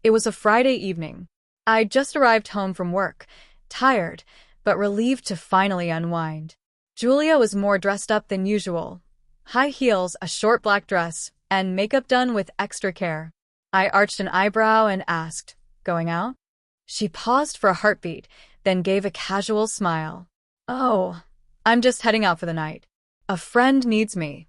It was a Friday evening. I'd just arrived home from work, tired, but relieved to finally unwind. Julia was more dressed up than usual. High heels, a short black dress, and makeup done with extra care. I arched an eyebrow and asked, "Going out?" She paused for a heartbeat, then gave a casual smile. "Oh, I'm just heading out for the night. A friend needs me."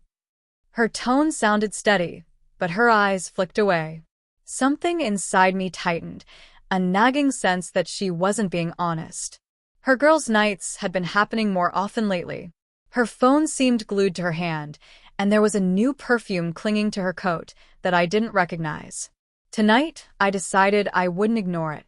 Her tone sounded steady, but her eyes flicked away. Something inside me tightened, a nagging sense that she wasn't being honest. Her girls' nights had been happening more often lately. Her phone seemed glued to her hand, and there was a new perfume clinging to her coat that I didn't recognize. Tonight, I decided I wouldn't ignore it.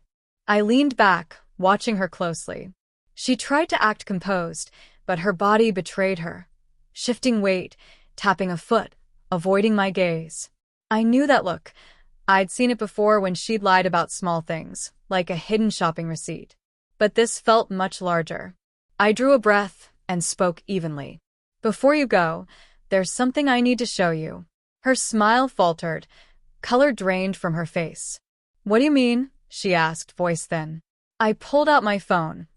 I leaned back, watching her closely. She tried to act composed, but her body betrayed her. Shifting weight, tapping a foot, avoiding my gaze. I knew that look. I'd seen it before when she'd lied about small things, like a hidden shopping receipt. But this felt much larger. I drew a breath and spoke evenly. "Before you go, there's something I need to show you." Her smile faltered, color drained from her face. "What do you mean?" she asked, voice thin. I pulled out my phone,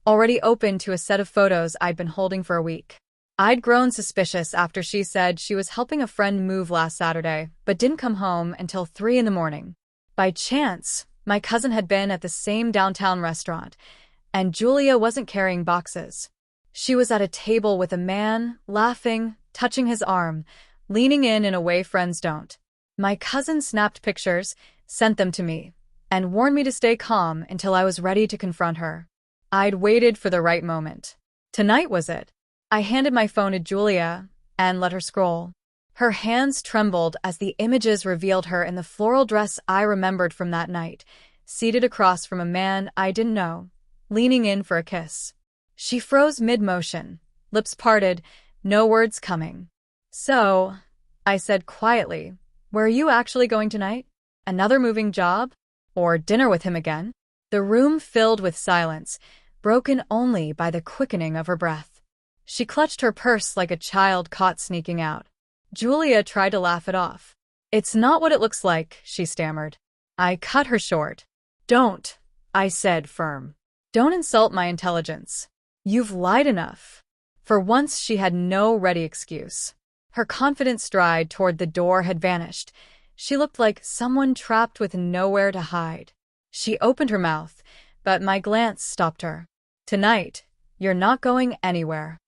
already open to a set of photos I'd been holding for a week. I'd grown suspicious after she said she was helping a friend move last Saturday, but didn't come home until 3 in the morning. By chance, my cousin had been at the same downtown restaurant, and Julia wasn't carrying boxes. She was at a table with a man, laughing, touching his arm, leaning in a way friends don't. My cousin snapped pictures, sent them to me, and warned me to stay calm until I was ready to confront her. I'd waited for the right moment. Tonight was it. I handed my phone to Julia and let her scroll. Her hands trembled as the images revealed her in the floral dress I remembered from that night, seated across from a man I didn't know, leaning in for a kiss. She froze mid-motion, lips parted, no words coming. "So," I said quietly, "where are you actually going tonight? Another moving job? Or dinner with him again?" The room filled with silence, broken only by the quickening of her breath. She clutched her purse like a child caught sneaking out. Julia tried to laugh it off. "It's not what it looks like," she stammered. I cut her short. "Don't," I said, firm. "Don't insult my intelligence. You've lied enough." For once she had no ready excuse. Her confident stride toward the door had vanished. She looked like someone trapped with nowhere to hide. She opened her mouth, but my glance stopped her. "Tonight, you're not going anywhere."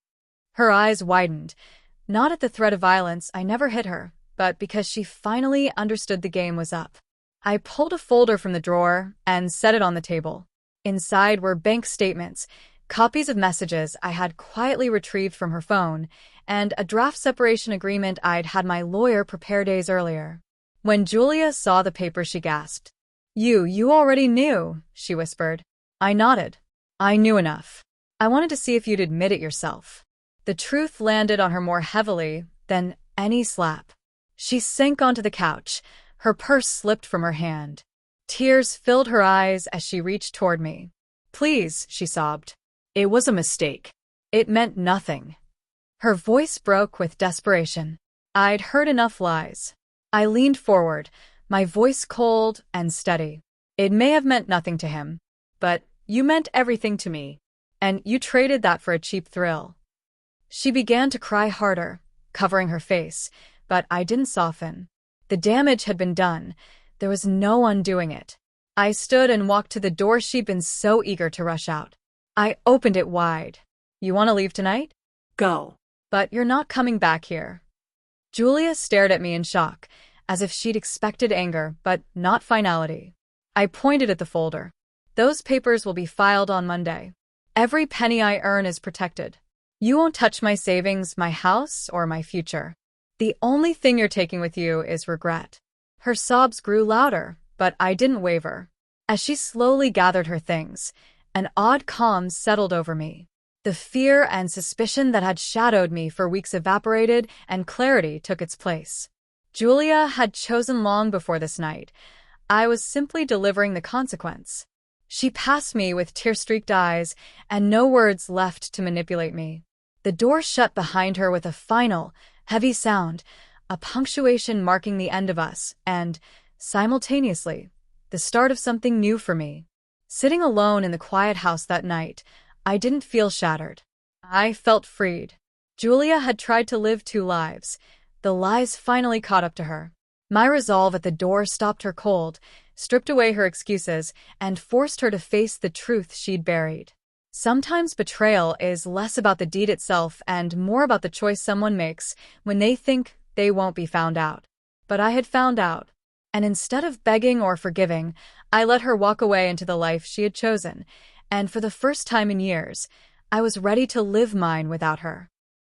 Her eyes widened, not at the threat of violence. I never hit her, but because she finally understood the game was up. I pulled a folder from the drawer and set it on the table. Inside were bank statements, copies of messages I had quietly retrieved from her phone, and a draft separation agreement I'd had my lawyer prepare days earlier. When Julia saw the paper, she gasped. You already knew," she whispered. I nodded. "I knew enough. I wanted to see if you'd admit it yourself." The truth landed on her more heavily than any slap. She sank onto the couch. Her purse slipped from her hand. Tears filled her eyes as she reached toward me. "Please," she sobbed. "It was a mistake. It meant nothing." Her voice broke with desperation. I'd heard enough lies. I leaned forward, my voice cold and steady. "It may have meant nothing to him, but you meant everything to me, and you traded that for a cheap thrill." She began to cry harder, covering her face, but I didn't soften. The damage had been done. There was no undoing it. I stood and walked to the door she'd been so eager to rush out. I opened it wide. "You want to leave tonight? Go. But you're not coming back here." Julia stared at me in shock, as if she'd expected anger, but not finality. I pointed at the folder. "Those papers will be filed on Monday. Every penny I earn is protected. You won't touch my savings, my house, or my future. The only thing you're taking with you is regret." Her sobs grew louder, but I didn't waver. As she slowly gathered her things, an odd calm settled over me. The fear and suspicion that had shadowed me for weeks evaporated, and clarity took its place. Julia had chosen long before this night. I was simply delivering the consequence. She passed me with tear-streaked eyes, and no words left to manipulate me. The door shut behind her with a final, heavy sound, a punctuation marking the end of us, and, simultaneously, the start of something new for me. Sitting alone in the quiet house that night, I didn't feel shattered. I felt freed. Julia had tried to live two lives. The lies finally caught up to her. My resolve at the door stopped her cold, stripped away her excuses, and forced her to face the truth she'd buried. Sometimes betrayal is less about the deed itself and more about the choice someone makes when they think they won't be found out. But I had found out. And instead of begging or forgiving, I let her walk away into the life she had chosen. And for the first time in years, I was ready to live mine without her.